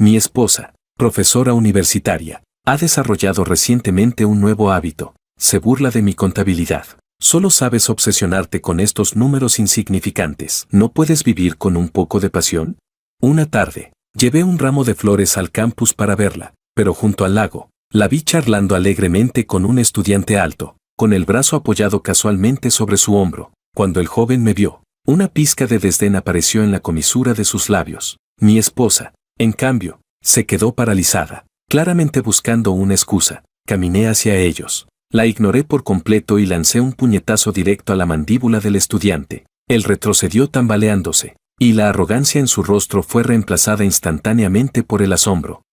Mi esposa, profesora universitaria, ha desarrollado recientemente un nuevo hábito. Se burla de mi contabilidad. Solo sabes obsesionarte con estos números insignificantes. ¿No puedes vivir con un poco de pasión? Una tarde, llevé un ramo de flores al campus para verla, pero junto al lago, la vi charlando alegremente con un estudiante alto, con el brazo apoyado casualmente sobre su hombro. Cuando el joven me vio, una pizca de desdén apareció en la comisura de sus labios. Mi esposa, en cambio, se quedó paralizada, claramente buscando una excusa. Caminé hacia ellos. La ignoré por completo y lancé un puñetazo directo a la mandíbula del estudiante. Él retrocedió tambaleándose, y la arrogancia en su rostro fue reemplazada instantáneamente por el asombro.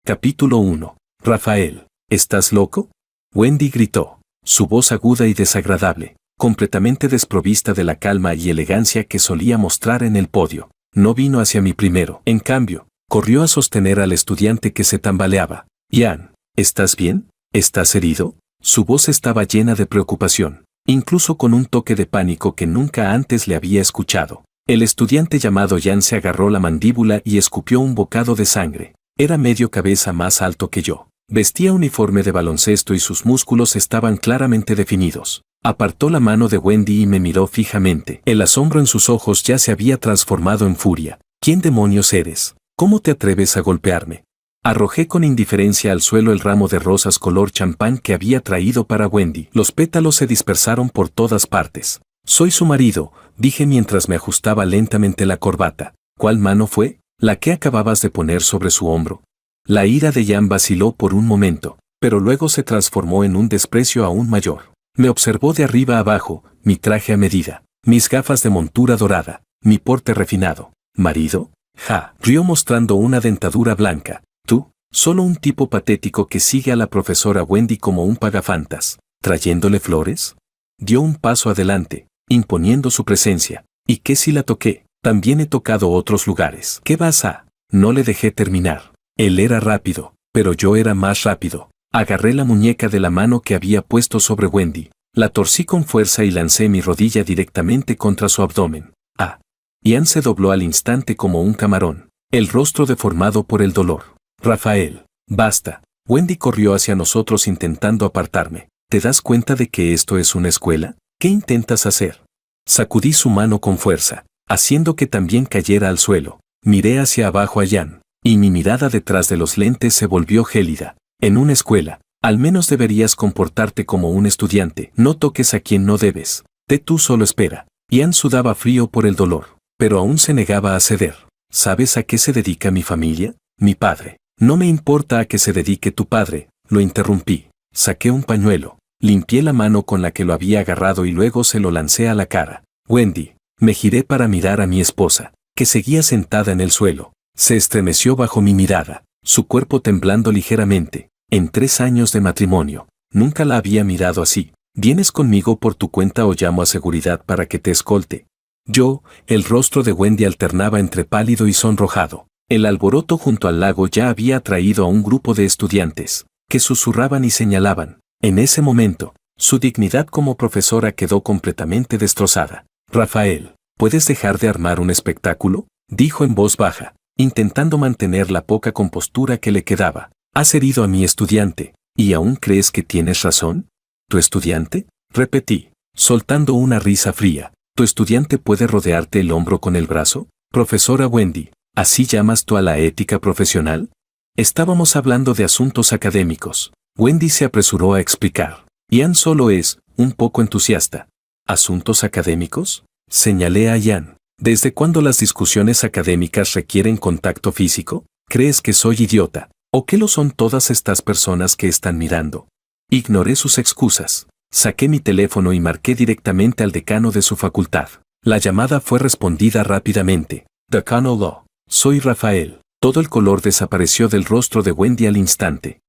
Capítulo 1. Rafael, ¿estás loco? Wendy gritó, su voz aguda y desagradable, completamente desprovista de la calma y elegancia que solía mostrar en el podio. No vino hacia mí primero. En cambio, corrió a sostener al estudiante que se tambaleaba. Ian, ¿estás bien? ¿Estás herido? Su voz estaba llena de preocupación, incluso con un toque de pánico que nunca antes le había escuchado. El estudiante llamado Ian se agarró la mandíbula y escupió un bocado de sangre. Era medio cabeza más alto que yo. Vestía uniforme de baloncesto y sus músculos estaban claramente definidos. Apartó la mano de Wendy y me miró fijamente. El asombro en sus ojos ya se había transformado en furia. ¿Quién demonios eres? ¿Cómo te atreves a golpearme? Arrojé con indiferencia al suelo el ramo de rosas color champán que había traído para Wendy. Los pétalos se dispersaron por todas partes. Soy su marido, dije mientras me ajustaba lentamente la corbata. ¿Cuál mano fue? ¿La que acababas de poner sobre su hombro? La ira de Ian vaciló por un momento, pero luego se transformó en un desprecio aún mayor. Me observó de arriba abajo, mi traje a medida, mis gafas de montura dorada, mi porte refinado. ¿Marido? Ja, rió mostrando una dentadura blanca. Tú, solo un tipo patético que sigue a la profesora Wendy como un pagafantas. ¿Trayéndole flores? Dio un paso adelante, imponiendo su presencia. ¿Y qué si la toqué? También he tocado otros lugares. ¿Qué vas a? No le dejé terminar. Él era rápido, pero yo era más rápido. Agarré la muñeca de la mano que había puesto sobre Wendy, la torcí con fuerza y lancé mi rodilla directamente contra su abdomen. Ah. Ian se dobló al instante como un camarón, el rostro deformado por el dolor. Rafael, basta. Wendy corrió hacia nosotros intentando apartarme. ¿Te das cuenta de que esto es una escuela? ¿Qué intentas hacer? Sacudí su mano con fuerza, haciendo que también cayera al suelo. Miré hacia abajo a Ian, y mi mirada detrás de los lentes se volvió gélida. En una escuela, al menos deberías comportarte como un estudiante. No toques a quien no debes. Tú solo espera. Ian sudaba frío por el dolor, pero aún se negaba a ceder. ¿Sabes a qué se dedica mi familia? Mi padre. No me importa a qué se dedique tu padre, lo interrumpí. Saqué un pañuelo, limpié la mano con la que lo había agarrado y luego se lo lancé a la cara. Wendy, me giré para mirar a mi esposa, que seguía sentada en el suelo. Se estremeció bajo mi mirada, su cuerpo temblando ligeramente. En 3 años de matrimonio, nunca la había mirado así. ¿Vienes conmigo por tu cuenta o llamo a seguridad para que te escolte? El rostro de Wendy alternaba entre pálido y sonrojado. El alboroto junto al lago ya había atraído a un grupo de estudiantes, que susurraban y señalaban. En ese momento, su dignidad como profesora quedó completamente destrozada. Rafael, ¿puedes dejar de armar un espectáculo? Dijo en voz baja, intentando mantener la poca compostura que le quedaba. Has herido a mi estudiante, ¿y aún crees que tienes razón? ¿Tu estudiante? Repetí, soltando una risa fría. ¿Tu estudiante puede rodearte el hombro con el brazo? Profesora Wendy, ¿así llamas tú a la ética profesional? Estábamos hablando de asuntos académicos. Wendy se apresuró a explicar. Ian solo es un poco entusiasta. ¿Asuntos académicos? Señalé a Ian. ¿Desde cuándo las discusiones académicas requieren contacto físico? ¿Crees que soy idiota? ¿O qué lo son todas estas personas que están mirando? Ignoré sus excusas. Saqué mi teléfono y marqué directamente al decano de su facultad. La llamada fue respondida rápidamente. Decano Law. Soy Rafael. Todo el color desapareció del rostro de Wendy al instante.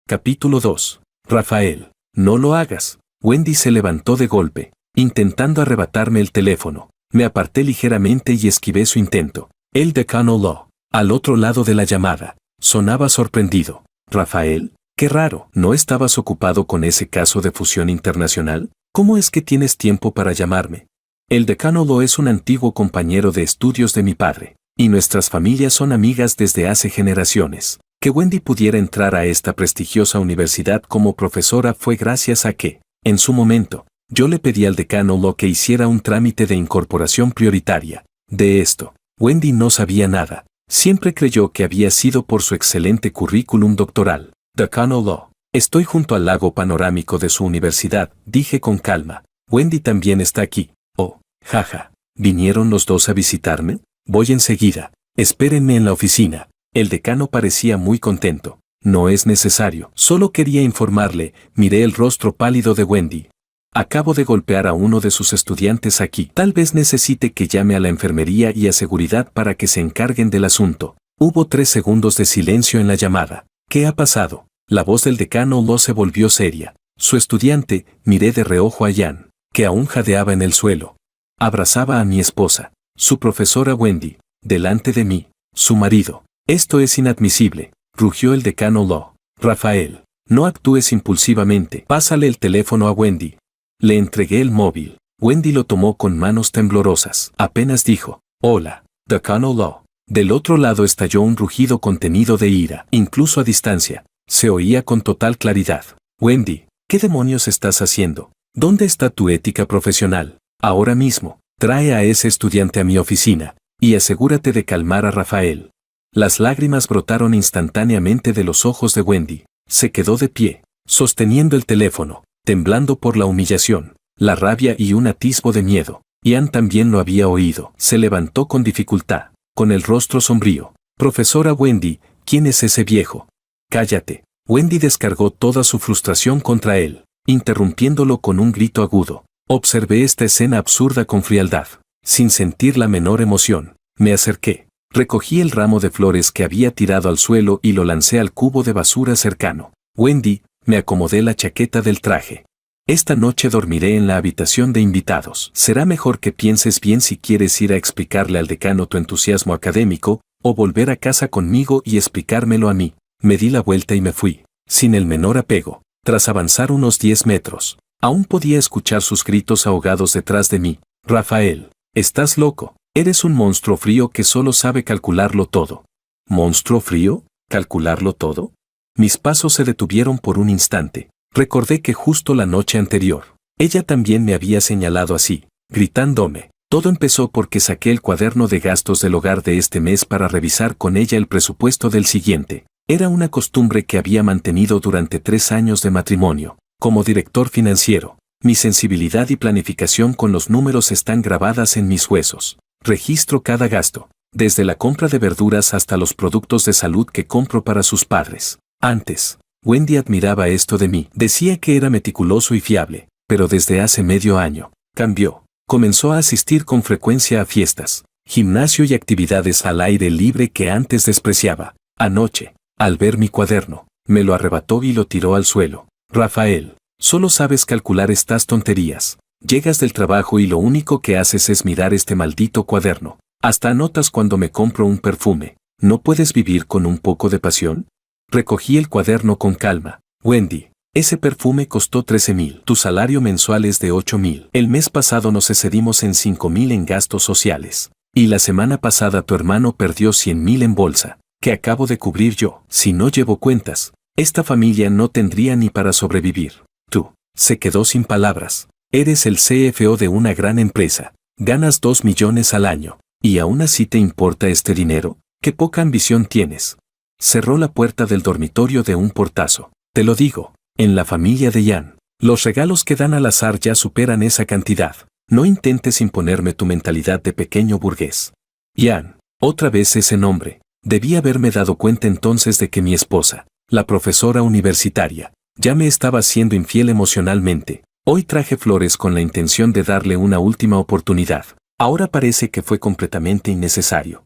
Capítulo 2. Rafael, no lo hagas. Wendy se levantó de golpe, intentando arrebatarme el teléfono. Me aparté ligeramente y esquivé su intento. El decano Law, al otro lado de la llamada, sonaba sorprendido. Rafael, qué raro, ¿no estabas ocupado con ese caso de fusión internacional? ¿Cómo es que tienes tiempo para llamarme? El decano Lo es un antiguo compañero de estudios de mi padre, y nuestras familias son amigas desde hace generaciones. Que Wendy pudiera entrar a esta prestigiosa universidad como profesora fue gracias a que, en su momento, yo le pedí al decano Lo que hiciera un trámite de incorporación prioritaria. De esto, Wendy no sabía nada. Siempre creyó que había sido por su excelente currículum doctoral. Decano Lo. Estoy junto al lago panorámico de su universidad, dije con calma. Wendy también está aquí. Oh, jaja. ¿Vinieron los dos a visitarme? Voy enseguida. Espérenme en la oficina. El decano parecía muy contento. No es necesario. Solo quería informarle. Miré el rostro pálido de Wendy. Acabo de golpear a uno de sus estudiantes aquí. Tal vez necesite que llame a la enfermería y a seguridad para que se encarguen del asunto. Hubo 3 segundos de silencio en la llamada. ¿Qué ha pasado? La voz del decano Lo se volvió seria. Su estudiante, miré de reojo a Jan, que aún jadeaba en el suelo. Abrazaba a mi esposa, su profesora Wendy, delante de mí, su marido. Esto es inadmisible, rugió el decano Lo. Rafael, no actúes impulsivamente. Pásale el teléfono a Wendy. Le entregué el móvil. Wendy lo tomó con manos temblorosas. Apenas dijo, hola, decano Lo. Del otro lado estalló un rugido contenido de ira, incluso a distancia. Se oía con total claridad. Wendy, ¿qué demonios estás haciendo? ¿Dónde está tu ética profesional? Ahora mismo, trae a ese estudiante a mi oficina, y asegúrate de calmar a Rafael. Las lágrimas brotaron instantáneamente de los ojos de Wendy. Se quedó de pie, sosteniendo el teléfono, temblando por la humillación, la rabia y un atisbo de miedo. Ian también lo había oído. Se levantó con dificultad, con el rostro sombrío. Profesora Wendy, ¿quién es ese viejo? Cállate. Wendy descargó toda su frustración contra él, interrumpiéndolo con un grito agudo. Observé esta escena absurda con frialdad, sin sentir la menor emoción. Me acerqué, recogí el ramo de flores que había tirado al suelo y lo lancé al cubo de basura cercano. Wendy, me acomodé la chaqueta del traje. Esta noche dormiré en la habitación de invitados. Será mejor que pienses bien si quieres ir a explicarle al decano tu entusiasmo académico, o volver a casa conmigo y explicármelo a mí. Me di la vuelta y me fui, sin el menor apego. Tras avanzar unos 10 metros, aún podía escuchar sus gritos ahogados detrás de mí. Rafael, ¿estás loco? Eres un monstruo frío que solo sabe calcularlo todo. ¿Monstruo frío? ¿Calcularlo todo? Mis pasos se detuvieron por un instante. Recordé que justo la noche anterior, ella también me había señalado así, gritándome. Todo empezó porque saqué el cuaderno de gastos del hogar de este mes para revisar con ella el presupuesto del siguiente. Era una costumbre que había mantenido durante 3 años de matrimonio. Como director financiero, mi sensibilidad y planificación con los números están grabadas en mis huesos. Registro cada gasto, desde la compra de verduras hasta los productos de salud que compro para sus padres. Antes, Wendy admiraba esto de mí. Decía que era meticuloso y fiable, pero desde hace medio año, cambió. Comenzó a asistir con frecuencia a fiestas, gimnasio y actividades al aire libre que antes despreciaba. Anoche, al ver mi cuaderno, me lo arrebató y lo tiró al suelo. Rafael, solo sabes calcular estas tonterías. Llegas del trabajo y lo único que haces es mirar este maldito cuaderno. Hasta anotas cuando me compro un perfume. ¿No puedes vivir con un poco de pasión? Recogí el cuaderno con calma. Wendy, ese perfume costó 13,000. Tu salario mensual es de 8,000. El mes pasado nos excedimos en 5,000 en gastos sociales. Y la semana pasada tu hermano perdió 100,000 en bolsa, que acabo de cubrir yo. Si no llevo cuentas, esta familia no tendría ni para sobrevivir. Tú, se quedó sin palabras. Eres el CFO de una gran empresa. Ganas 2 millones al año. ¿Y aún así te importa este dinero? ¡Qué poca ambición tienes! Cerró la puerta del dormitorio de un portazo. Te lo digo, en la familia de Jan, los regalos que dan al azar ya superan esa cantidad. No intentes imponerme tu mentalidad de pequeño burgués. Jan, otra vez ese nombre. Debí haberme dado cuenta entonces de que mi esposa, la profesora universitaria, ya me estaba siendo infiel emocionalmente. Hoy traje flores con la intención de darle una última oportunidad. Ahora parece que fue completamente innecesario.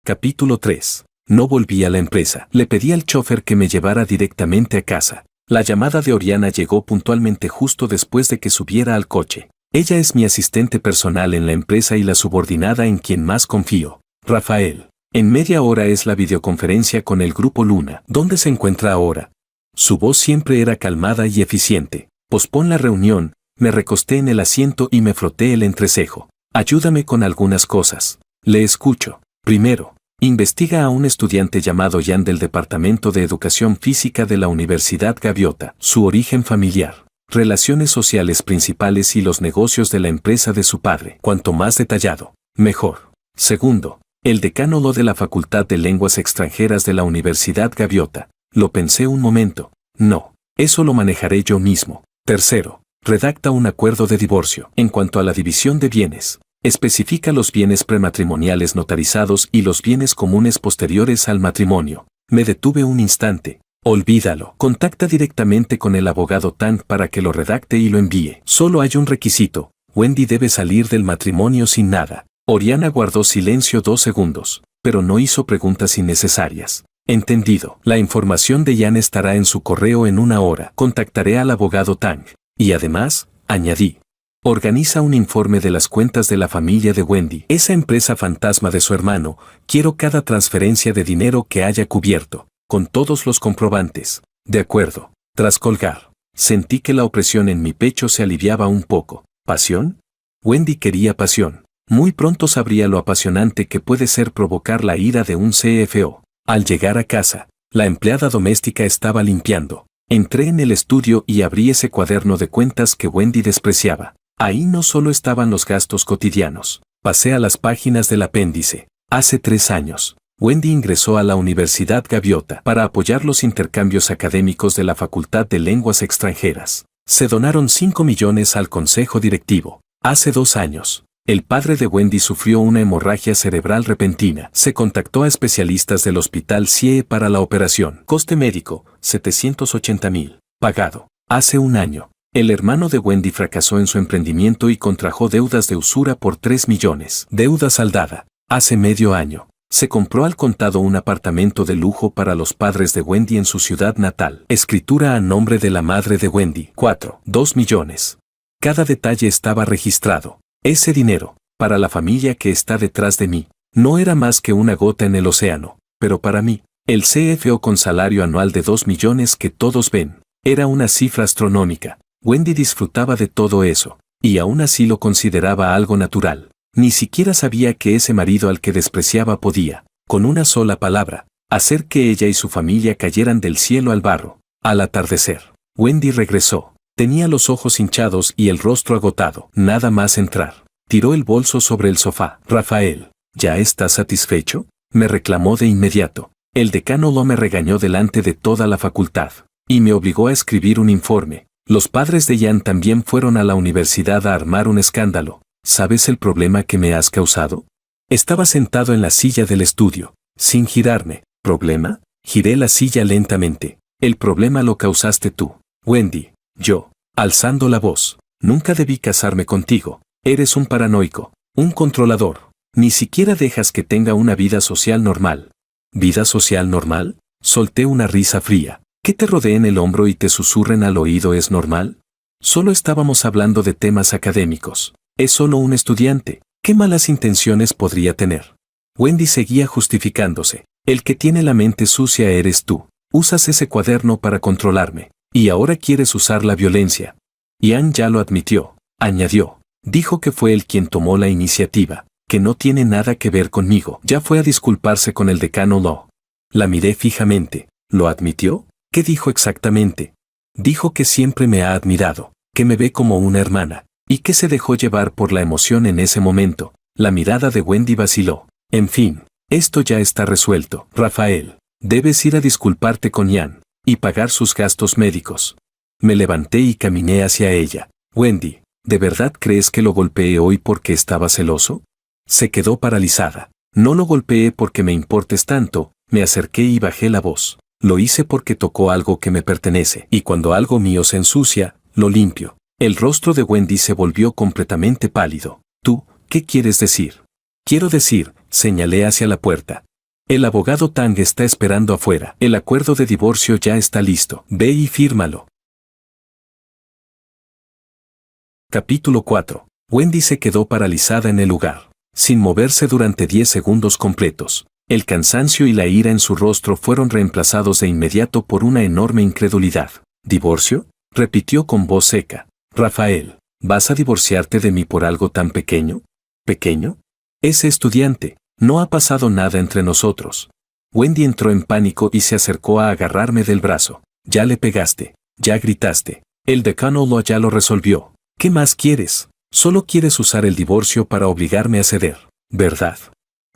Capítulo 3. No volví a la empresa. Le pedí al chofer que me llevara directamente a casa. La llamada de Oriana llegó puntualmente justo después de que subiera al coche. Ella es mi asistente personal en la empresa y la subordinada en quien más confío. Rafael. En media hora es la videoconferencia con el grupo Luna. ¿Dónde se encuentra ahora? Su voz siempre era calmada y eficiente. Pospon la reunión, Me recosté en el asiento y me froté el entrecejo. Ayúdame con algunas cosas. Le escucho. Primero, investiga a un estudiante llamado Jan del Departamento de Educación Física de la Universidad Gaviota, su origen familiar, relaciones sociales principales y los negocios de la empresa de su padre. Cuanto más detallado, mejor. Segundo, el decano de la Facultad de Lenguas Extranjeras de la Universidad Gaviota. Lo pensé un momento. No, eso lo manejaré yo mismo. Tercero, redacta un acuerdo de divorcio. En cuanto a la división de bienes, especifica los bienes prematrimoniales notarizados y los bienes comunes posteriores al matrimonio. Me detuve un instante. Olvídalo. Contacta directamente con el abogado Tang para que lo redacte y lo envíe. Solo hay un requisito. Wendy debe salir del matrimonio sin nada. Oriana guardó silencio 2 segundos, pero no hizo preguntas innecesarias. Entendido. La información de Jan estará en su correo en 1 hora. Contactaré al abogado Tang. Y además, añadí, organiza un informe de las cuentas de la familia de Wendy. Esa empresa fantasma de su hermano, quiero cada transferencia de dinero que haya cubierto, con todos los comprobantes. De acuerdo. Tras colgar, sentí que la opresión en mi pecho se aliviaba un poco. ¿Pasión? Wendy quería pasión. Muy pronto sabría lo apasionante que puede ser provocar la ira de un CFO. Al llegar a casa, la empleada doméstica estaba limpiando. Entré en el estudio y abrí ese cuaderno de cuentas que Wendy despreciaba. Ahí no solo estaban los gastos cotidianos. Pasé a las páginas del apéndice. Hace 3 años, Wendy ingresó a la Universidad Gaviota para apoyar los intercambios académicos de la Facultad de Lenguas Extranjeras. Se donaron 5 millones al consejo directivo. Hace 2 años, el padre de Wendy sufrió una hemorragia cerebral repentina. Se contactó a especialistas del Hospital CIE para la operación. Coste médico, 780,000. Pagado. Hace 1 año, el hermano de Wendy fracasó en su emprendimiento y contrajo deudas de usura por 3 millones. Deuda saldada. Hace medio año, se compró al contado un apartamento de lujo para los padres de Wendy en su ciudad natal. Escritura a nombre de la madre de Wendy. 2 millones. Cada detalle estaba registrado. Ese dinero, para la familia que está detrás de mí, no era más que una gota en el océano, pero para mí, el CFO con salario anual de 2 millones que todos ven, era una cifra astronómica. Wendy disfrutaba de todo eso, y aún así lo consideraba algo natural. Ni siquiera sabía que ese marido al que despreciaba podía, con una sola palabra, hacer que ella y su familia cayeran del cielo al barro. Al atardecer, Wendy regresó. Tenía los ojos hinchados y el rostro agotado. Nada más entrar. Tiró el bolso sobre el sofá. Rafael, ¿ya estás satisfecho? Me reclamó de inmediato. El decano me regañó delante de toda la facultad y me obligó a escribir un informe. Los padres de Jan también fueron a la universidad a armar un escándalo. ¿Sabes el problema que me has causado? Estaba sentado en la silla del estudio, sin girarme. ¿Problema? Giré la silla lentamente. El problema lo causaste tú, Wendy. Yo, alzando la voz, nunca debí casarme contigo. Eres un paranoico, un controlador. Ni siquiera dejas que tenga una vida social normal. ¿Vida social normal? Solté una risa fría. ¿Que te rodeen el hombro y te susurren al oído es normal? Solo estábamos hablando de temas académicos. Es solo un estudiante. ¿Qué malas intenciones podría tener? Wendy seguía justificándose. El que tiene la mente sucia eres tú. Usas ese cuaderno para controlarme. Y ahora quieres usar la violencia. Jan ya lo admitió, añadió. Dijo que fue él quien tomó la iniciativa, que no tiene nada que ver conmigo. Ya fue a disculparse con el decano Law. La miré fijamente. ¿Lo admitió? ¿Qué dijo exactamente? Dijo que siempre me ha admirado, que me ve como una hermana, y que se dejó llevar por la emoción en ese momento. La mirada de Wendy vaciló. En fin, esto ya está resuelto. Rafael, debes ir a disculparte con Jan y pagar sus gastos médicos. Me levanté y caminé hacia ella. Wendy, ¿de verdad crees que lo golpeé hoy porque estaba celoso? Se quedó paralizada. No lo golpeé porque me importes tanto. Me acerqué y bajé la voz. Lo hice porque tocó algo que me pertenece, y cuando algo mío se ensucia, lo limpio. El rostro de Wendy se volvió completamente pálido. ¿Tú, qué quieres decir? Quiero decir, señalé hacia la puerta. El abogado Tang está esperando afuera. El acuerdo de divorcio ya está listo. Ve y fírmalo. Capítulo 4. Wendy se quedó paralizada en el lugar, sin moverse durante 10 segundos completos. El cansancio y la ira en su rostro fueron reemplazados de inmediato por una enorme incredulidad. ¿Divorcio? Repitió con voz seca. Rafael, ¿Vas a divorciarte de mí por algo tan pequeño? ¿Pequeño? Ese estudiante, no ha pasado nada entre nosotros. Wendy entró en pánico y se acercó a agarrarme del brazo. Ya le pegaste, ya gritaste. El decano ya lo resolvió. ¿Qué más quieres? Solo quieres usar el divorcio para obligarme a ceder, ¿verdad?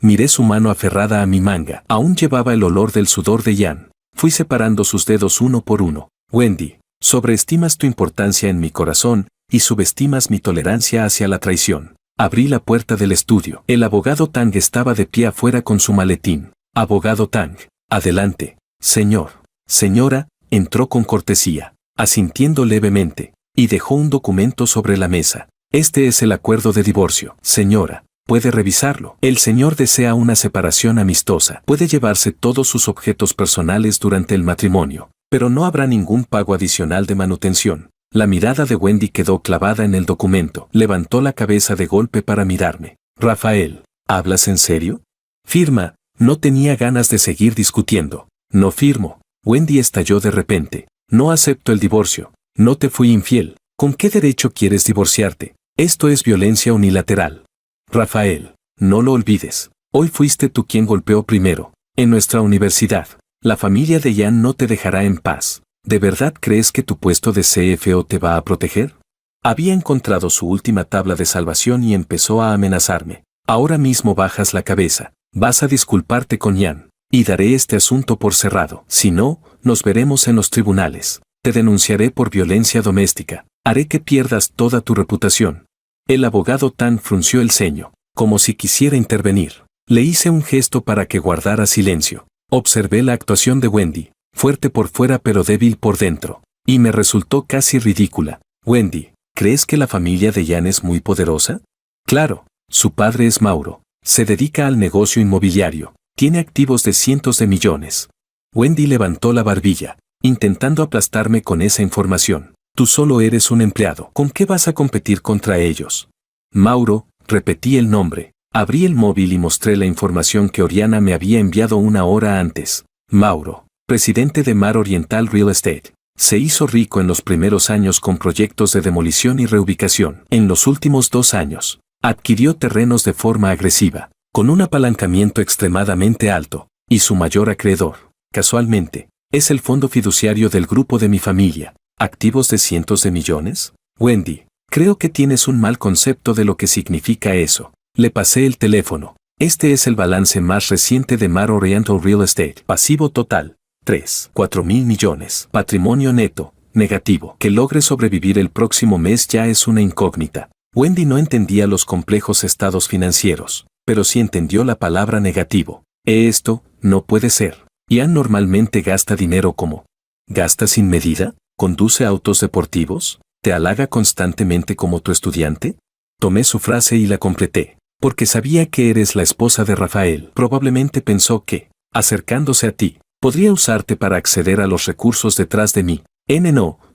Miré su mano aferrada a mi manga. Aún llevaba el olor del sudor de Ian. Fui separando sus dedos uno por uno. Wendy, sobreestimas tu importancia en mi corazón y subestimas mi tolerancia hacia la traición. Abrí la puerta del estudio. El abogado Tang estaba de pie afuera con su maletín. Abogado Tang, adelante. Señor, señora, entró con cortesía, asintiendo levemente, y dejó un documento sobre la mesa. Este es el acuerdo de divorcio. Señora, puede revisarlo. El señor desea una separación amistosa. Puede llevarse todos sus objetos personales durante el matrimonio, pero no habrá ningún pago adicional de manutención. La mirada de Wendy quedó clavada en el documento. Levantó la cabeza de golpe para mirarme. Rafael, ¿hablas en serio? Firma. No tenía ganas de seguir discutiendo. No firmo. Wendy estalló de repente. No acepto el divorcio. No te fui infiel. ¿Con qué derecho quieres divorciarte? Esto es violencia unilateral. Rafael, no lo olvides. Hoy fuiste tú quien golpeó primero. En nuestra universidad, la familia de Ian no te dejará en paz. ¿De verdad crees que tu puesto de CFO te va a proteger? Había encontrado su última tabla de salvación y empezó a amenazarme. Ahora mismo bajas la cabeza. Vas a disculparte con Ian, y daré este asunto por cerrado. Si no, nos veremos en los tribunales. Te denunciaré por violencia doméstica. Haré que pierdas toda tu reputación. El abogado Tang frunció el ceño, como si quisiera intervenir. Le hice un gesto para que guardara silencio. Observé la actuación de Wendy, fuerte por fuera pero débil por dentro, y me resultó casi ridícula. Wendy, ¿crees que la familia de Ian es muy poderosa? Claro, su padre es Mauro. Se dedica al negocio inmobiliario. Tiene activos de cientos de millones. Wendy levantó la barbilla, intentando aplastarme con esa información. Tú solo eres un empleado. ¿Con qué vas a competir contra ellos? Mauro, repetí el nombre. Abrí el móvil y mostré la información que Oriana me había enviado una hora antes. Mauro, presidente de Mar Oriental Real Estate. Se hizo rico en los primeros años con proyectos de demolición y reubicación. En los últimos 2 años, adquirió terrenos de forma agresiva, con un apalancamiento extremadamente alto, y su mayor acreedor, casualmente, es el fondo fiduciario del grupo de mi familia. ¿Activos de cientos de millones? Wendy, creo que tienes un mal concepto de lo que significa eso. Le pasé el teléfono. Este es el balance más reciente de Mar Oriental Real Estate. Pasivo total, 4.000 millones. Patrimonio neto, negativo. Que logre sobrevivir el próximo mes ya es una incógnita. Wendy no entendía los complejos estados financieros, pero sí entendió la palabra negativo. Esto no puede ser. Ian normalmente gasta dinero como. ¿Gasta sin medida? ¿Conduce autos deportivos? ¿Te halaga constantemente como tu estudiante? Tomé su frase y la completé, porque sabía que eres la esposa de Rafael. Probablemente pensó que, acercándose a ti, podría usarte para acceder a los recursos detrás de mí.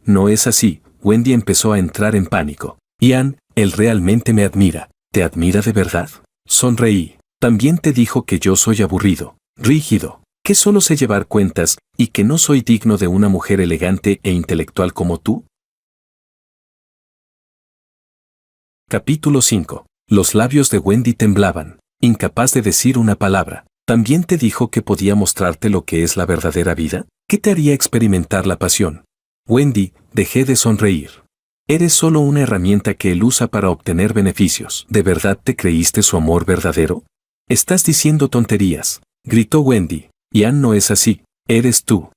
No es así. Wendy empezó a entrar en pánico. Ian, él realmente me admira. ¿Te admira de verdad? Sonreí. También te dijo que yo soy aburrido, rígido, que solo sé llevar cuentas y que no soy digno de una mujer elegante e intelectual como tú. Capítulo 5. Los labios de Wendy temblaban, incapaz de decir una palabra. ¿También te dijo que podía mostrarte lo que es la verdadera vida? ¿Qué te haría experimentar la pasión? Wendy, dejé de sonreír. Eres solo una herramienta que él usa para obtener beneficios. ¿De verdad te creíste su amor verdadero? Estás diciendo tonterías, gritó Wendy. Ian no es así. Eres tú,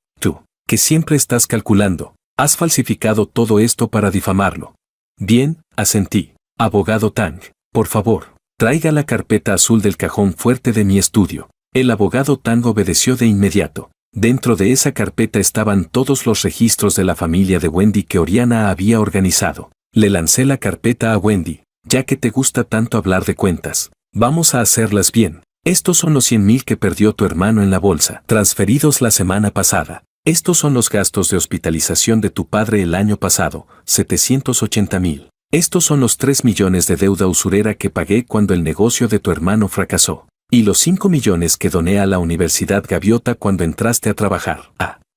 que siempre estás calculando. Has falsificado todo esto para difamarlo. Bien, asentí. Abogado Tang, por favor, traiga la carpeta azul del cajón fuerte de mi estudio. El abogado Tang obedeció de inmediato. Dentro de esa carpeta estaban todos los registros de la familia de Wendy que Oriana había organizado. Le lancé la carpeta a Wendy. Ya que te gusta tanto hablar de cuentas, vamos a hacerlas bien. Estos son los 100.000 que perdió tu hermano en la bolsa, transferidos la semana pasada. Estos son los gastos de hospitalización de tu padre el año pasado, 780.000. Estos son los 3 millones de deuda usurera que pagué cuando el negocio de tu hermano fracasó. Y los 5 millones que doné a la Universidad Gaviota cuando entraste a trabajar.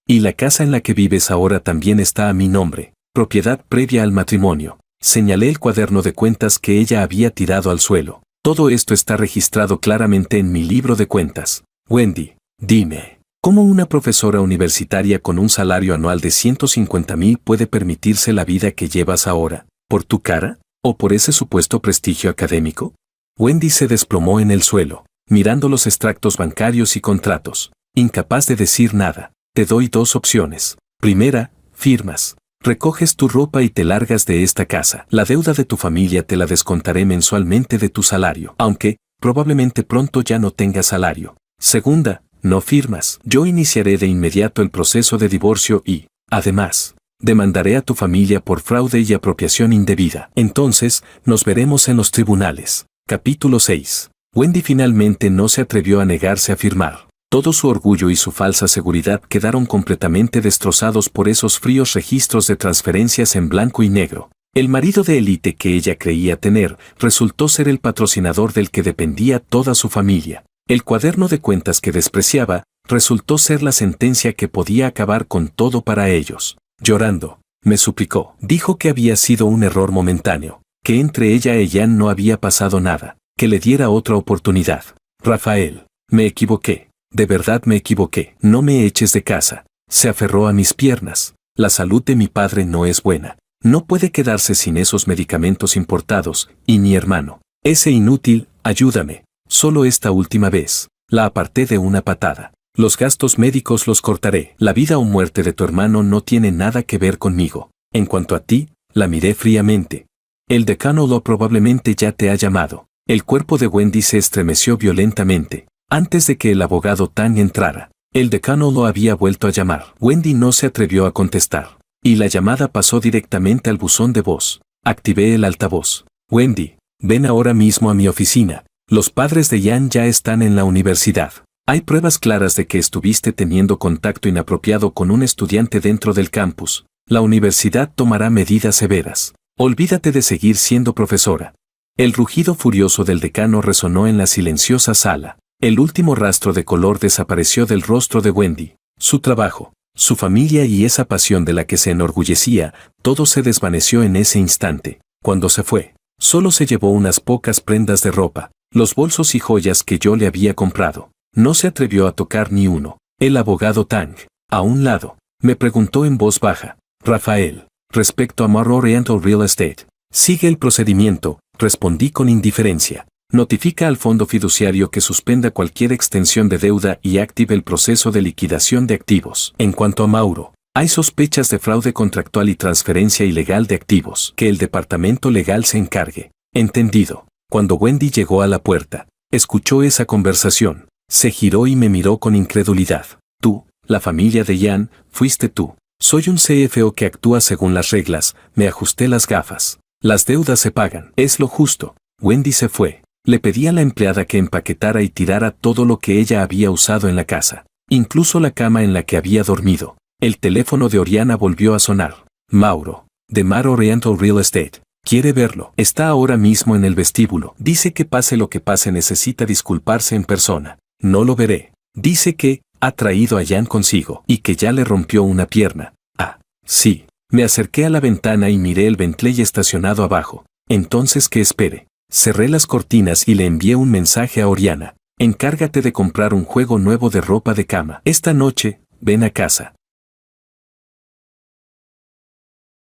Y la casa en la que vives ahora también está a mi nombre, propiedad previa al matrimonio. Señalé el cuaderno de cuentas que ella había tirado al suelo. Todo esto está registrado claramente en mi libro de cuentas. Wendy, dime, ¿cómo una profesora universitaria con un salario anual de 150,000 puede permitirse la vida que llevas ahora? ¿Por tu cara? ¿O por ese supuesto prestigio académico? Wendy se desplomó en el suelo, mirando los extractos bancarios y contratos, incapaz de decir nada. Te doy dos opciones. Primera, firmas. Recoges tu ropa y te largas de esta casa. La deuda de tu familia te la descontaré mensualmente de tu salario, aunque, probablemente pronto ya no tengas salario. Segunda, no firmas. Yo iniciaré de inmediato el proceso de divorcio y, además, demandaré a tu familia por fraude y apropiación indebida. Entonces, nos veremos en los tribunales. Capítulo 6. Wendy finalmente no se atrevió a negarse a firmar. Todo su orgullo y su falsa seguridad quedaron completamente destrozados por esos fríos registros de transferencias en blanco y negro. El marido de élite que ella creía tener resultó ser el patrocinador del que dependía toda su familia. El cuaderno de cuentas que despreciaba resultó ser la sentencia que podía acabar con todo para ellos. Llorando, me suplicó. Dijo que había sido un error momentáneo, que entre ella y Jan no había pasado nada, que le diera otra oportunidad. Rafael, me equivoqué. De verdad me equivoqué. No me eches de casa. Se aferró a mis piernas. La salud de mi padre no es buena. No puede quedarse sin esos medicamentos importados, y mi hermano. Ese inútil, ayúdame. Solo esta última vez. La aparté de una patada. Los gastos médicos los cortaré. La vida o muerte de tu hermano no tiene nada que ver conmigo. En cuanto a ti, la miré fríamente. El decano lo probablemente ya te ha llamado. El cuerpo de Wendy se estremeció violentamente. Antes de que el abogado Tang entrara, el decano lo había vuelto a llamar. Wendy no se atrevió a contestar, y la llamada pasó directamente al buzón de voz. Activé el altavoz. Wendy, ven ahora mismo a mi oficina. Los padres de Jan ya están en la universidad. Hay pruebas claras de que estuviste teniendo contacto inapropiado con un estudiante dentro del campus. La universidad tomará medidas severas. Olvídate de seguir siendo profesora. El rugido furioso del decano resonó en la silenciosa sala. El último rastro de color desapareció del rostro de Wendy. Su trabajo, su familia y esa pasión de la que se enorgullecía, todo se desvaneció en ese instante. Cuando se fue, solo se llevó unas pocas prendas de ropa, los bolsos y joyas que yo le había comprado. No se atrevió a tocar ni uno. El abogado Tang, a un lado, me preguntó en voz baja. Rafael, respecto a Mar Oriental Real Estate, sigue el procedimiento, respondí con indiferencia. Notifica al fondo fiduciario que suspenda cualquier extensión de deuda y active el proceso de liquidación de activos. En cuanto a Mauro, hay sospechas de fraude contractual y transferencia ilegal de activos. Que el departamento legal se encargue. Entendido. Cuando Wendy llegó a la puerta, escuchó esa conversación. Se giró y me miró con incredulidad. Tú, la familia de Jan, fuiste tú. Soy un CFO que actúa según las reglas. Me ajusté las gafas. Las deudas se pagan. Es lo justo. Wendy se fue. Le pedí a la empleada que empaquetara y tirara todo lo que ella había usado en la casa, incluso la cama en la que había dormido. El teléfono de Oriana volvió a sonar. Mauro, de Mar Oriental Real Estate, quiere verlo. Está ahora mismo en el vestíbulo. Dice que pase lo que pase necesita disculparse en persona. No lo veré. Dice que ha traído a Jan consigo y que ya le rompió una pierna. Ah, sí. Me acerqué a la ventana y miré el Bentley estacionado abajo. Entonces que espere. Cerré las cortinas y le envié un mensaje a Oriana. Encárgate de comprar un juego nuevo de ropa de cama. Esta noche, ven a casa.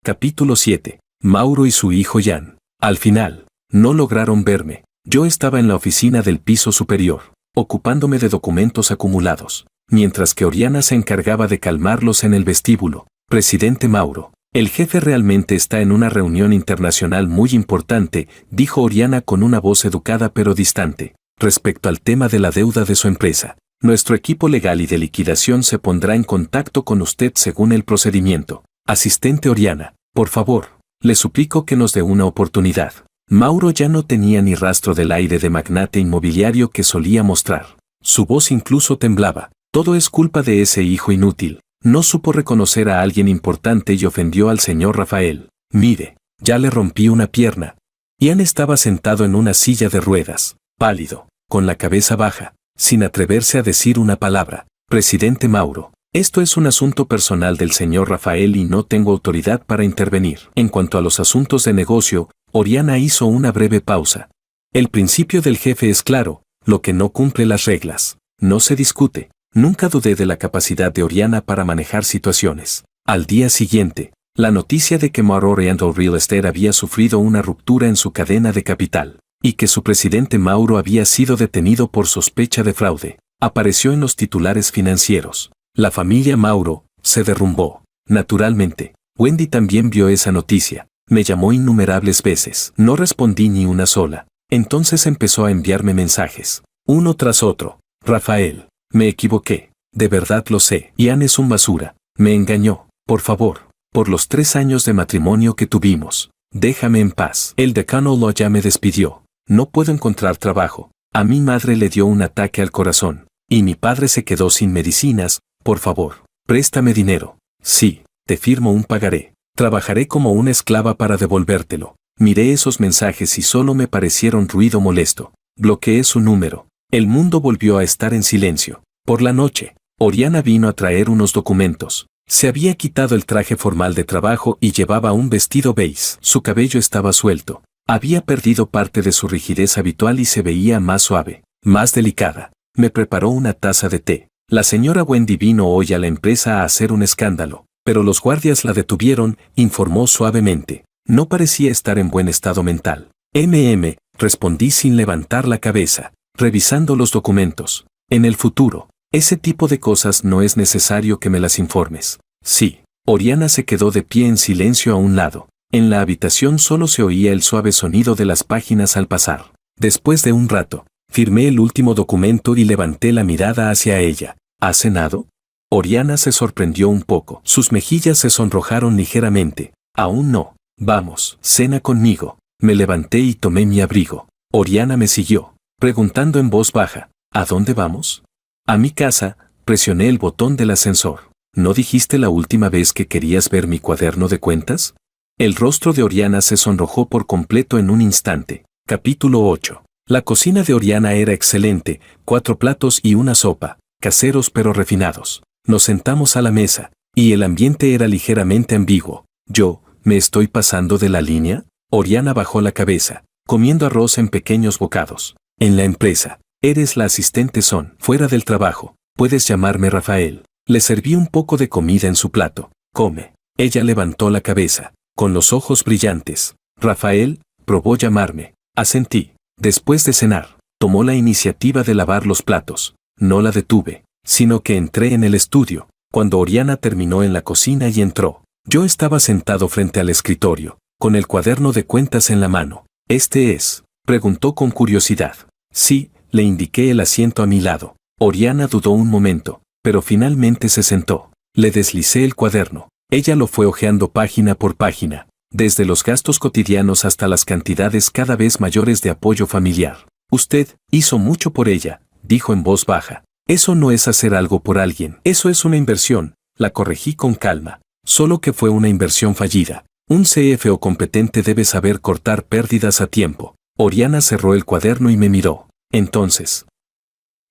Capítulo 7. Mauro y su hijo Jan. Al final, no lograron verme. Yo estaba en la oficina del piso superior, ocupándome de documentos acumulados, mientras que Oriana se encargaba de calmarlos en el vestíbulo. Presidente Mauro. El jefe realmente está en una reunión internacional muy importante, dijo Oriana con una voz educada pero distante. Respecto al tema de la deuda de su empresa, nuestro equipo legal y de liquidación se pondrá en contacto con usted según el procedimiento. Asistente Oriana, por favor, le suplico que nos dé una oportunidad. Mauro ya no tenía ni rastro del aire de magnate inmobiliario que solía mostrar. Su voz incluso temblaba. Todo es culpa de ese hijo inútil. No supo reconocer a alguien importante y ofendió al señor Rafael. Mire, ya le rompí una pierna. Ian estaba sentado en una silla de ruedas, pálido, con la cabeza baja, sin atreverse a decir una palabra. Presidente Mauro, Esto es un asunto personal del señor Rafael y no tengo autoridad para intervenir. En cuanto a los asuntos de negocio, Oriana hizo una breve pausa. El principio del jefe es claro, lo que no cumple las reglas no se discute. Nunca dudé de la capacidad de Oriana para manejar situaciones. Al día siguiente, la noticia de que More Oriental Real Estate había sufrido una ruptura en su cadena de capital, y que su presidente Mauro había sido detenido por sospecha de fraude, apareció en los titulares financieros. La familia Mauro se derrumbó. Naturalmente, Wendy también vio esa noticia. Me llamó innumerables veces. No respondí ni una sola. Entonces empezó a enviarme mensajes, uno tras otro. Rafael, me equivoqué. De verdad lo sé. Ian es un basura. Me engañó. Por favor, por los 3 años de matrimonio que tuvimos, déjame en paz. El decano Law ya me despidió. No puedo encontrar trabajo. A mi madre le dio un ataque al corazón. Y mi padre se quedó sin medicinas. Por favor, préstame dinero. Sí, te firmo un pagaré. Trabajaré como una esclava para devolvértelo. Miré esos mensajes y solo me parecieron ruido molesto. Bloqueé su número. El mundo volvió a estar en silencio. Por la noche, Oriana vino a traer unos documentos. Se había quitado el traje formal de trabajo y llevaba un vestido beige. Su cabello estaba suelto. Había perdido parte de su rigidez habitual y se veía más suave, más delicada. Me preparó una taza de té. La señora Wendy vino hoy a la empresa a hacer un escándalo, pero los guardias la detuvieron, informó suavemente. No parecía estar en buen estado mental. Respondí sin levantar la cabeza, revisando los documentos. En el futuro, ese tipo de cosas no es necesario que me las informes. Sí. Oriana se quedó de pie en silencio a un lado. En la habitación solo se oía el suave sonido de las páginas al pasar. Después de un rato, firmé el último documento y levanté la mirada hacia ella. ¿Has cenado? Oriana se sorprendió un poco. Sus mejillas se sonrojaron ligeramente. Aún no. Vamos, cena conmigo. Me levanté y tomé mi abrigo. Oriana me siguió, preguntando en voz baja, ¿a dónde vamos? A mi casa. Presioné el botón del ascensor. ¿No dijiste la última vez que querías ver mi cuaderno de cuentas? El rostro de Oriana se sonrojó por completo en un instante. Capítulo 8. La cocina de Oriana era excelente, 4 platos y una sopa, caseros pero refinados. Nos sentamos a la mesa, y el ambiente era ligeramente ambiguo. ¿Me estoy pasando de la línea? Oriana bajó la cabeza, comiendo arroz en pequeños bocados. En la empresa, eres la asistente fuera del trabajo, puedes llamarme Rafael. Le serví un poco de comida en su plato. Come. Ella levantó la cabeza, con los ojos brillantes. Rafael, probó llamarme. Asentí. Después de cenar, tomó la iniciativa de lavar los platos. No la detuve, sino que entré en el estudio, cuando Oriana terminó en la cocina y entró. Yo estaba sentado frente al escritorio, con el cuaderno de cuentas en la mano. ¿Este es?, preguntó con curiosidad. Sí, le indiqué el asiento a mi lado. Oriana dudó un momento, pero finalmente se sentó. Le deslicé el cuaderno. Ella lo fue hojeando página por página, desde los gastos cotidianos hasta las cantidades cada vez mayores de apoyo familiar. Usted hizo mucho por ella, dijo en voz baja. Eso no es hacer algo por alguien. Eso es una inversión, la corregí con calma. Solo que fue una inversión fallida. Un CFO competente debe saber cortar pérdidas a tiempo. Oriana cerró el cuaderno y me miró. Entonces,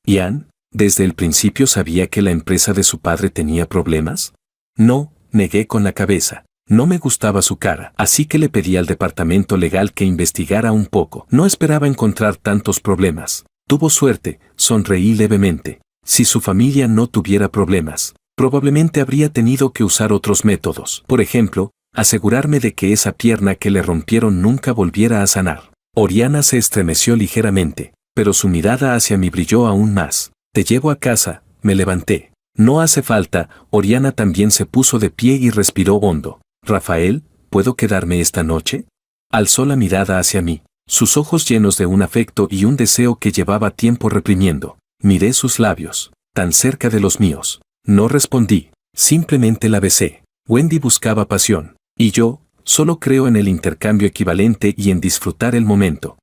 ¿Ian, desde el principio sabía que la empresa de su padre tenía problemas? No, negué con la cabeza. No me gustaba su cara, así que le pedí al departamento legal que investigara un poco. No esperaba encontrar tantos problemas. Tuvo suerte, sonreí levemente. Si su familia no tuviera problemas, probablemente habría tenido que usar otros métodos. Por ejemplo, asegurarme de que esa pierna que le rompieron nunca volviera a sanar. Oriana se estremeció ligeramente, pero su mirada hacia mí brilló aún más. Te llevo a casa, me levanté. No hace falta. Oriana también se puso de pie y respiró hondo. Rafael, ¿puedo quedarme esta noche? Alzó la mirada hacia mí, sus ojos llenos de un afecto y un deseo que llevaba tiempo reprimiendo. Miré sus labios, tan cerca de los míos. No respondí, simplemente la besé. Wendy buscaba pasión, y yo, solo creo en el intercambio equivalente y en disfrutar el momento.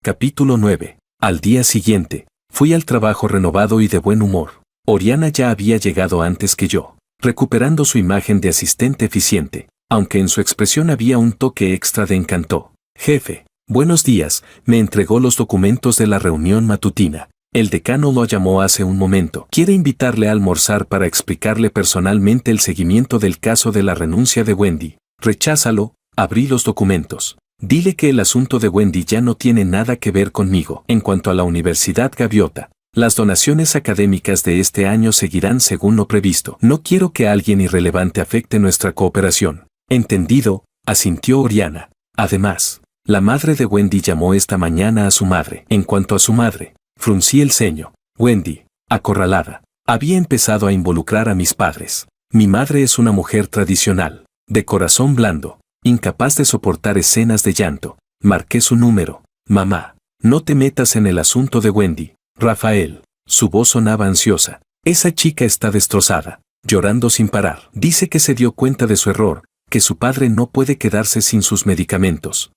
Capítulo 9. Al día siguiente, fui al trabajo renovado y de buen humor. Oriana ya había llegado antes que yo, recuperando su imagen de asistente eficiente, aunque en su expresión había un toque extra de encanto. Jefe, buenos días, me entregó los documentos de la reunión matutina. El decano lo llamó hace un momento. Quiere invitarle a almorzar para explicarle personalmente el seguimiento del caso de la renuncia de Wendy. Recházalo, abrí los documentos. Dile que el asunto de Wendy ya no tiene nada que ver conmigo. En cuanto a la Universidad Gaviota, las donaciones académicas de este año seguirán según lo previsto. No quiero que alguien irrelevante afecte nuestra cooperación. Entendido, asintió Oriana. Además, la madre de Wendy llamó esta mañana a su madre. En cuanto a su madre, fruncí el ceño. Wendy, acorralada, había empezado a involucrar a mis padres. Mi madre es una mujer tradicional, de corazón blando, incapaz de soportar escenas de llanto. Marqué su número. Mamá, no te metas en el asunto de Wendy. Rafael, su voz sonaba ansiosa. Esa chica está destrozada, llorando sin parar. Dice que se dio cuenta de su error, que su padre no puede quedarse sin sus medicamentos.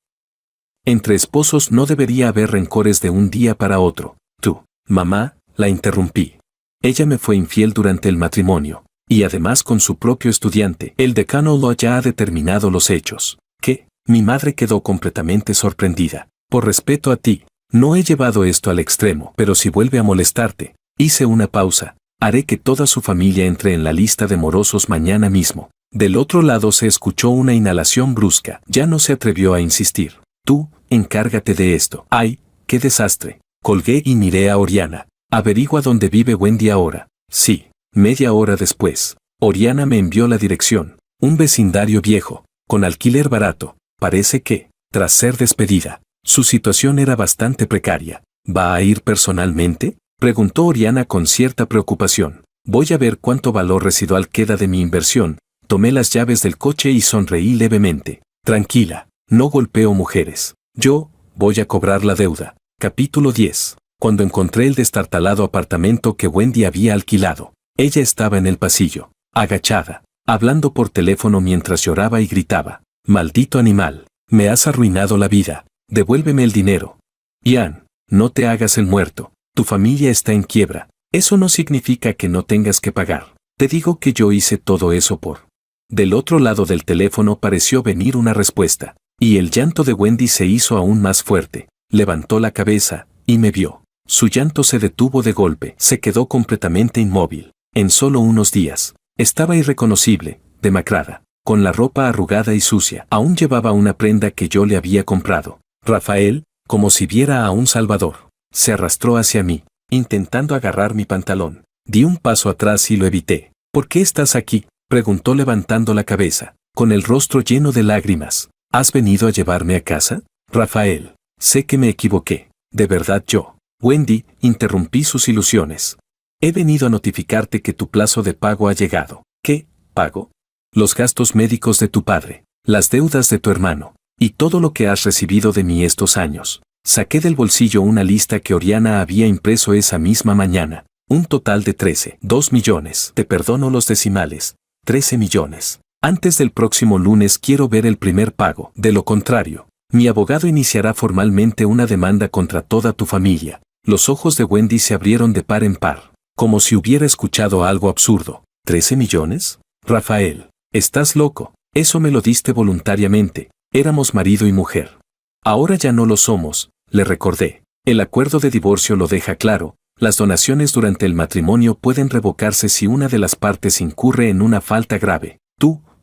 Entre esposos no debería haber rencores de un día para otro. Tú, mamá, la interrumpí. Ella me fue infiel durante el matrimonio, y además con su propio estudiante. El decano lo ya ha determinado los hechos. ¿Qué? Mi madre quedó completamente sorprendida. Por respeto a ti, no he llevado esto al extremo, pero si vuelve a molestarte, hice una pausa, haré que toda su familia entre en la lista de morosos mañana mismo. Del otro lado se escuchó una inhalación brusca. Ya no se atrevió a insistir. Tú, encárgate de esto. ¡Ay, qué desastre! Colgué y miré a Oriana. Averigua dónde vive Wendy ahora. Sí. Media hora después, Oriana me envió la dirección. Un vecindario viejo, con alquiler barato. Parece que, tras ser despedida, su situación era bastante precaria. ¿Va a ir personalmente?, preguntó Oriana con cierta preocupación. Voy a ver cuánto valor residual queda de mi inversión. Tomé las llaves del coche y sonreí levemente. Tranquila, no golpeo mujeres. Yo, voy a cobrar la deuda. Capítulo 10. Cuando encontré el destartalado apartamento que Wendy había alquilado, ella estaba en el pasillo, agachada, hablando por teléfono mientras lloraba y gritaba. Maldito animal, me has arruinado la vida, devuélveme el dinero. Ian, no te hagas el muerto, tu familia está en quiebra. Eso no significa que no tengas que pagar. Te digo que yo hice todo eso por... Del otro lado del teléfono pareció venir una respuesta, y el llanto de Wendy se hizo aún más fuerte. Levantó la cabeza, y me vio. Su llanto se detuvo de golpe, se quedó completamente inmóvil. En solo unos días, estaba irreconocible, demacrada, con la ropa arrugada y sucia. Aún llevaba una prenda que yo le había comprado. Rafael, como si viera a un salvador, se arrastró hacia mí, intentando agarrar mi pantalón. Di un paso atrás y lo evité. ¿Por qué estás aquí?, preguntó levantando la cabeza, con el rostro lleno de lágrimas. ¿Has venido a llevarme a casa? Rafael, sé que me equivoqué. De verdad yo. Wendy, interrumpí sus ilusiones. He venido a notificarte que tu plazo de pago ha llegado. ¿Qué pago? Los gastos médicos de tu padre, las deudas de tu hermano, y todo lo que has recibido de mí estos años. Saqué del bolsillo una lista que Oriana había impreso esa misma mañana. Un total de 2 millones. Te perdono los decimales. 13 millones. Antes del próximo lunes quiero ver el primer pago. De lo contrario, mi abogado iniciará formalmente una demanda contra toda tu familia. Los ojos de Wendy se abrieron de par en par, como si hubiera escuchado algo absurdo. ¿13 millones? Rafael, estás loco. Eso me lo diste voluntariamente. Éramos marido y mujer. Ahora ya no lo somos, le recordé. El acuerdo de divorcio lo deja claro. Las donaciones durante el matrimonio pueden revocarse si una de las partes incurre en una falta grave.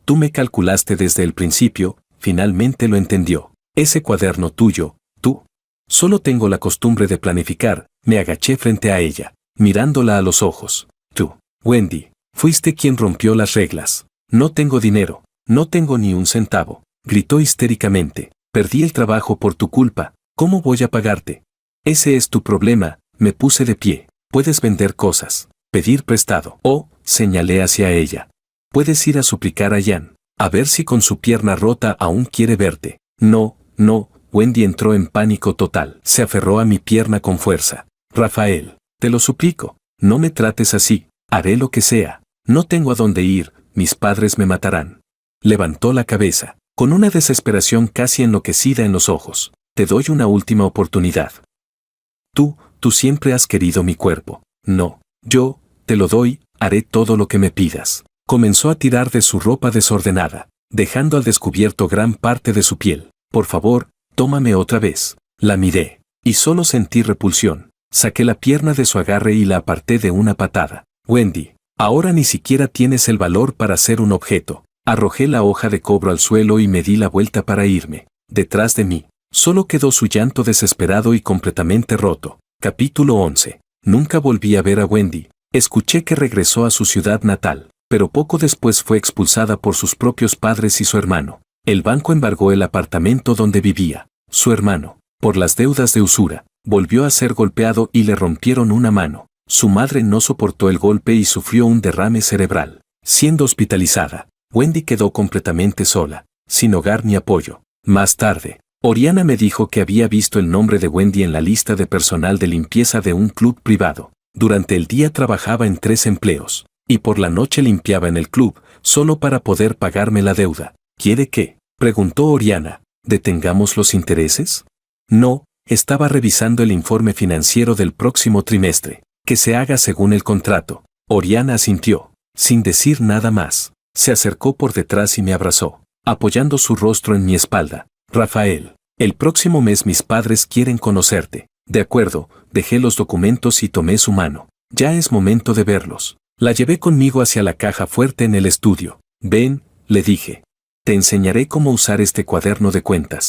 Tú me calculaste desde el principio, finalmente lo entendió. Ese cuaderno tuyo, tú. Solo tengo la costumbre de planificar. Me agaché frente a ella, mirándola a los ojos. Tú, Wendy, fuiste quien rompió las reglas. No tengo dinero, no tengo ni un centavo, gritó histéricamente. Perdí el trabajo por tu culpa. ¿Cómo voy a pagarte? Ese es tu problema. Me puse de pie. Puedes vender cosas, pedir prestado. Señalé hacia ella. Puedes ir a suplicar a Ian, a ver si con su pierna rota aún quiere verte. No. Wendy entró en pánico total. Se aferró a mi pierna con fuerza. Rafael, te lo suplico, no me trates así. Haré lo que sea. No tengo a dónde ir, mis padres me matarán. Levantó la cabeza, con una desesperación casi enloquecida en los ojos. Te doy una última oportunidad. Tú siempre has querido mi cuerpo. No, yo, te lo doy, haré todo lo que me pidas. Comenzó a tirar de su ropa desordenada, dejando al descubierto gran parte de su piel. Por favor, tómame otra vez. La miré, y solo sentí repulsión. Saqué la pierna de su agarre y la aparté de una patada. Wendy, ahora ni siquiera tienes el valor para ser un objeto. Arrojé la hoja de cobro al suelo y me di la vuelta para irme. Detrás de mí, solo quedó su llanto desesperado y completamente roto. Capítulo 11. Nunca volví a ver a Wendy. Escuché que regresó a su ciudad natal, pero poco después fue expulsada por sus propios padres y su hermano. El banco embargó el apartamento donde vivía. Su hermano, por las deudas de usura, volvió a ser golpeado y le rompieron una mano. Su madre no soportó el golpe y sufrió un derrame cerebral. Siendo hospitalizada, Wendy quedó completamente sola, sin hogar ni apoyo. Más tarde, Oriana me dijo que había visto el nombre de Wendy en la lista de personal de limpieza de un club privado. Durante el día trabajaba en 3 empleos, y por la noche limpiaba en el club, solo para poder pagarme la deuda. ¿Quiere que?, preguntó Oriana, ¿detengamos los intereses? No, estaba revisando el informe financiero del próximo trimestre, que se haga según el contrato. Oriana asintió, sin decir nada más. Se acercó por detrás y me abrazó, apoyando su rostro en mi espalda. Rafael, el próximo mes mis padres quieren conocerte. De acuerdo, dejé los documentos y tomé su mano. Ya es momento de verlos. La llevé conmigo hacia la caja fuerte en el estudio. Ven, le dije. Te enseñaré cómo usar este cuaderno de cuentas.